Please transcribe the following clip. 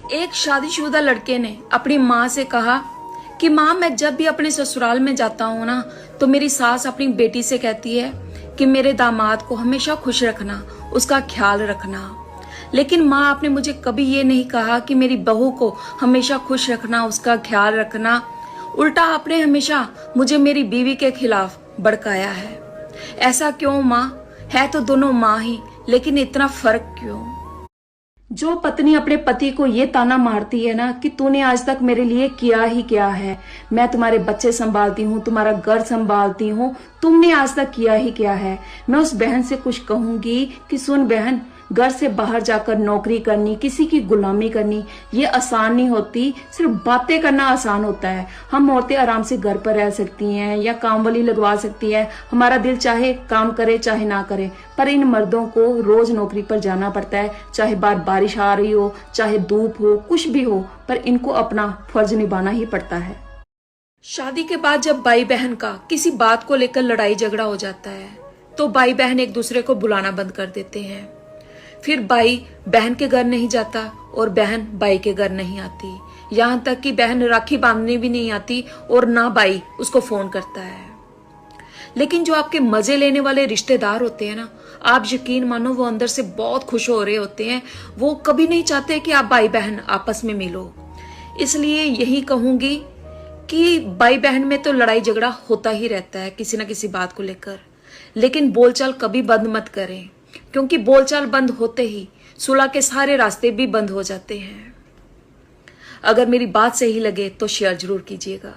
एक शादीशुदा लड़के ने अपनी माँ से कहा कि माँ, मैं जब भी अपने ससुराल में जाता हूँ ना, तो मेरी सास अपनी बेटी से कहती है कि मेरे दामाद को हमेशा खुश रखना, उसका ख्याल रखना। लेकिन माँ आपने मुझे कभी ये नहीं कहा कि मेरी बहू को हमेशा खुश रखना, उसका ख्याल रखना। उल्टा आपने हमेशा मुझे मेरी बीवी के खिलाफ भड़काया है। ऐसा क्यों माँ? है तो दोनों माँ ही, लेकिन इतना फर्क क्यों? जो पत्नी अपने पति को ये ताना मारती है ना कि तूने आज तक मेरे लिए किया ही क्या है, मैं तुम्हारे बच्चे संभालती हूँ, तुम्हारा घर संभालती हूँ, तुमने आज तक किया ही क्या है। मैं उस बहन से कुछ कहूंगी कि सुन बहन, घर से बाहर जाकर नौकरी करनी, किसी की गुलामी करनी, ये आसान नहीं होती। सिर्फ बातें करना आसान होता है। हम औरतें आराम से घर पर रह सकती हैं या काम वाली लगवा सकती है, हमारा दिल चाहे काम करे चाहे ना करे। पर इन मर्दों को रोज नौकरी पर जाना पड़ता है, चाहे बाहर बारिश आ रही हो, चाहे धूप हो, कुछ भी हो, पर इनको अपना फर्ज निभाना ही पड़ता है। शादी के बाद जब भाई बहन का किसी बात को लेकर लड़ाई झगड़ा हो जाता है, तो भाई बहन एक दूसरे को बुलाना बंद कर देते हैं। फिर भाई बहन के घर नहीं जाता और बहन भाई के घर नहीं आती। यहाँ तक कि बहन राखी बांधने भी नहीं आती और ना भाई उसको फोन करता है। लेकिन जो आपके मजे लेने वाले रिश्तेदार होते हैं ना, आप यकीन मानो वो अंदर से बहुत खुश हो रहे होते हैं। वो कभी नहीं चाहते कि आप भाई बहन आपस में मिलो। इसलिए यही कहूंगी कि भाई बहन में तो लड़ाई झगड़ा होता ही रहता है किसी ना किसी बात को लेकर, लेकिन बोलचाल कभी बंद मत करें, क्योंकि बोलचाल बंद होते ही सुलह के सारे रास्ते भी बंद हो जाते हैं। अगर मेरी बात सही लगे तो शेयर जरूर कीजिएगा।